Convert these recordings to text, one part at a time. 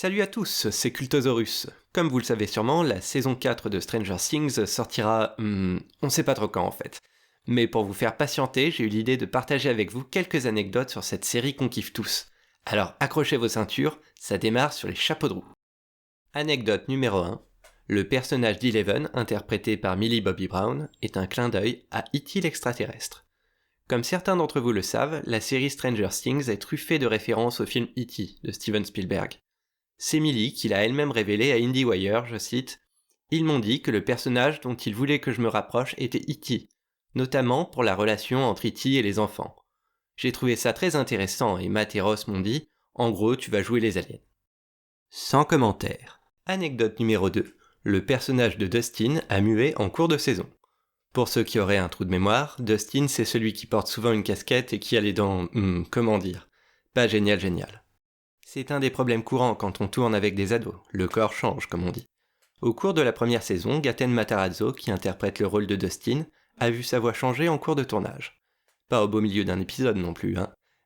Salut à tous, c'est Cultosaurus. Comme vous le savez sûrement, la saison 4 de Stranger Things sortira... on sait pas trop quand en fait. Mais pour vous faire patienter, j'ai eu l'idée de partager avec vous quelques anecdotes sur cette série qu'on kiffe tous. Alors accrochez vos ceintures, ça démarre sur les chapeaux de roue. Anecdote numéro 1. Le personnage d'Eleven, interprété par Millie Bobby Brown, est un clin d'œil à E.T. l'extraterrestre. Comme certains d'entre vous le savent, la série Stranger Things est truffée de références au film E.T. de Steven Spielberg. C'est Millie qui l'a elle-même révélé à IndieWire, je cite « Ils m'ont dit que le personnage dont ils voulaient que je me rapproche était E.T., notamment pour la relation entre E.T. et les enfants. J'ai trouvé ça très intéressant et Matt et Ross m'ont dit « En gros, tu vas jouer les aliens. » Sans commentaire. Anecdote numéro 2. Le personnage de Dustin a mué en cours de saison. Pour ceux qui auraient un trou de mémoire, Dustin c'est celui qui porte souvent une casquette et qui a les dents... comment dire ? Pas génial. C'est un des problèmes courants quand on tourne avec des ados, le corps change comme on dit. Au cours de la première saison, Gaten Matarazzo, qui interprète le rôle de Dustin, a vu sa voix changer en cours de tournage. Pas au beau milieu d'un épisode non plus,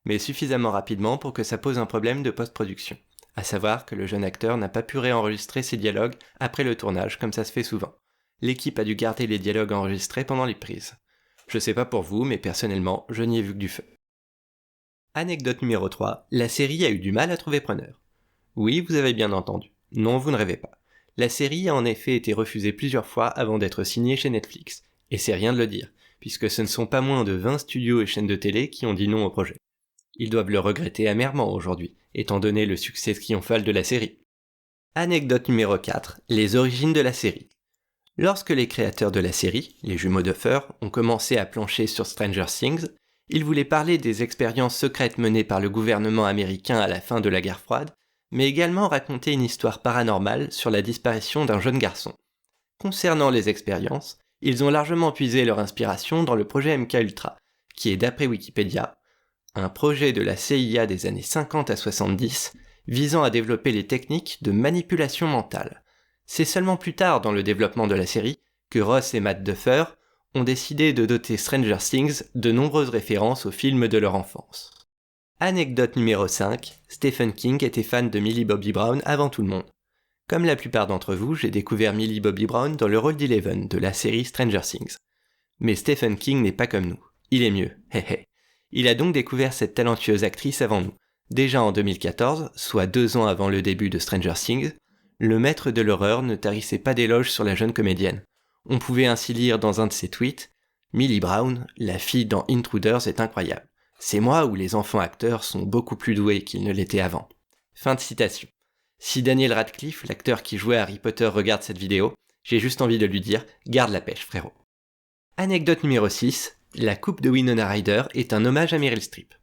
mais suffisamment rapidement pour que ça pose un problème de post-production. À savoir que le jeune acteur n'a pas pu réenregistrer ses dialogues après le tournage comme ça se fait souvent. L'équipe a dû garder les dialogues enregistrés pendant les prises. Je sais pas pour vous, mais personnellement, je n'y ai vu que du feu. Anecdote numéro 3, la série a eu du mal à trouver preneur. Oui, vous avez bien entendu. Non, vous ne rêvez pas. La série a en effet été refusée plusieurs fois avant d'être signée chez Netflix. Et c'est rien de le dire, puisque ce ne sont pas moins de 20 studios et chaînes de télé qui ont dit non au projet. Ils doivent le regretter amèrement aujourd'hui, étant donné le succès triomphal de la série. Anecdote numéro 4, les origines de la série. Lorsque les créateurs de la série, les jumeaux Duffer, ont commencé à plancher sur Stranger Things, ils voulaient parler des expériences secrètes menées par le gouvernement américain à la fin de la guerre froide, mais également raconter une histoire paranormale sur la disparition d'un jeune garçon. Concernant les expériences, ils ont largement puisé leur inspiration dans le projet MKUltra, qui est d'après Wikipédia, un projet de la CIA des années 50 à 70 visant à développer les techniques de manipulation mentale. C'est seulement plus tard dans le développement de la série que Ross et Matt Duffer ont décidé de doter Stranger Things de nombreuses références aux films de leur enfance. Anecdote numéro 5, Stephen King était fan de Millie Bobby Brown avant tout le monde. Comme la plupart d'entre vous, j'ai découvert Millie Bobby Brown dans le rôle d'Eleven de la série Stranger Things. Mais Stephen King n'est pas comme nous, il est mieux, hé. Il a donc découvert cette talentueuse actrice avant nous. Déjà en 2014, soit 2 ans avant le début de Stranger Things, le maître de l'horreur ne tarissait pas d'éloges sur la jeune comédienne. On pouvait ainsi lire dans un de ses tweets « Millie Brown, la fille dans Intruders est incroyable. C'est moi où les enfants acteurs sont beaucoup plus doués qu'ils ne l'étaient avant. » Fin de citation. Si Daniel Radcliffe, l'acteur qui jouait Harry Potter, regarde cette vidéo, j'ai juste envie de lui dire « Garde la pêche, frérot. » Anecdote numéro 6, la coupe de Winona Ryder est un hommage à Meryl Streep.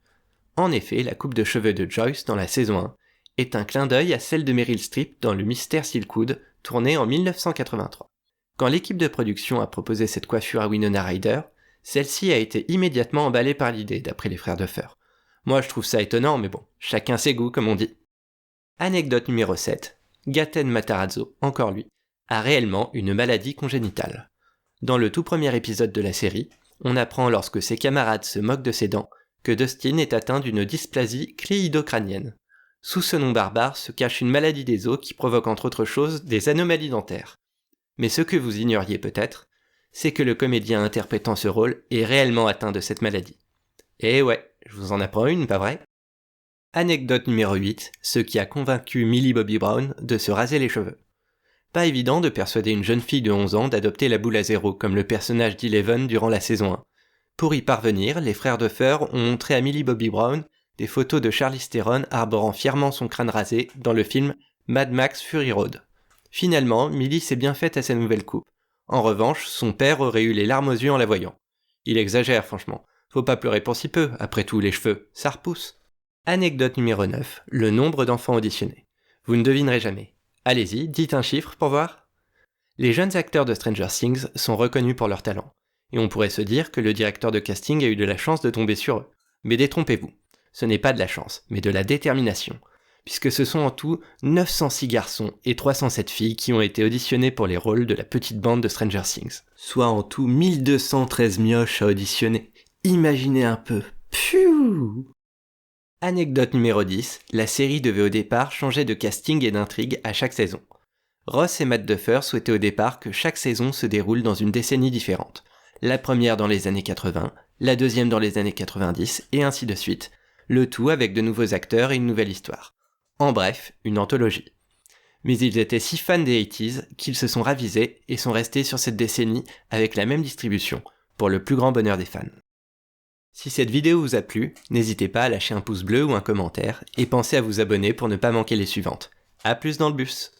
En effet, la coupe de cheveux de Joyce dans la saison 1 est un clin d'œil à celle de Meryl Streep dans Le Mystère Silkwood, tourné en 1983. Quand l'équipe de production a proposé cette coiffure à Winona Ryder, celle-ci a été immédiatement emballée par l'idée, d'après les frères Duffer. Moi je trouve ça étonnant, mais bon, chacun ses goûts comme on dit. Anecdote numéro 7, Gaten Matarazzo, encore lui, a réellement une maladie congénitale. Dans le tout premier épisode de la série, on apprend lorsque ses camarades se moquent de ses dents que Dustin est atteint d'une dysplasie cléidocrânienne. Sous ce nom barbare se cache une maladie des os qui provoque entre autres choses des anomalies dentaires. Mais ce que vous ignoriez peut-être, c'est que le comédien interprétant ce rôle est réellement atteint de cette maladie. Et ouais, je vous en apprends une, pas vrai ? Anecdote numéro 8, ce qui a convaincu Millie Bobby Brown de se raser les cheveux. Pas évident de persuader une jeune fille de 11 ans d'adopter la boule à zéro comme le personnage d'Eleven durant la saison 1. Pour y parvenir, les frères Duffer ont montré à Millie Bobby Brown des photos de Charlize Theron arborant fièrement son crâne rasé dans le film Mad Max Fury Road. Finalement, Millie s'est bien faite à sa nouvelle coupe. En revanche, son père aurait eu les larmes aux yeux en la voyant. Il exagère franchement. Faut pas pleurer pour si peu, après tout les cheveux, ça repousse. Anecdote numéro 9, le nombre d'enfants auditionnés. Vous ne devinerez jamais. Allez-y, dites un chiffre pour voir. Les jeunes acteurs de Stranger Things sont reconnus pour leur talent. Et on pourrait se dire que le directeur de casting a eu de la chance de tomber sur eux. Mais détrompez-vous. Ce n'est pas de la chance, mais de la détermination. Puisque ce sont en tout 906 garçons et 307 filles qui ont été auditionnés pour les rôles de la petite bande de Stranger Things. Soit en tout 1213 mioches à auditionner. Imaginez un peu. Pfiou! Anecdote numéro 10, la série devait au départ changer de casting et d'intrigue à chaque saison. Ross et Matt Duffer souhaitaient au départ que chaque saison se déroule dans une décennie différente. La première dans les années 80, la deuxième dans les années 90, et ainsi de suite. Le tout avec de nouveaux acteurs et une nouvelle histoire. En bref, une anthologie. Mais ils étaient si fans des 80s qu'ils se sont ravisés et sont restés sur cette décennie avec la même distribution, pour le plus grand bonheur des fans. Si cette vidéo vous a plu, n'hésitez pas à lâcher un pouce bleu ou un commentaire, et pensez à vous abonner pour ne pas manquer les suivantes. A plus dans le bus!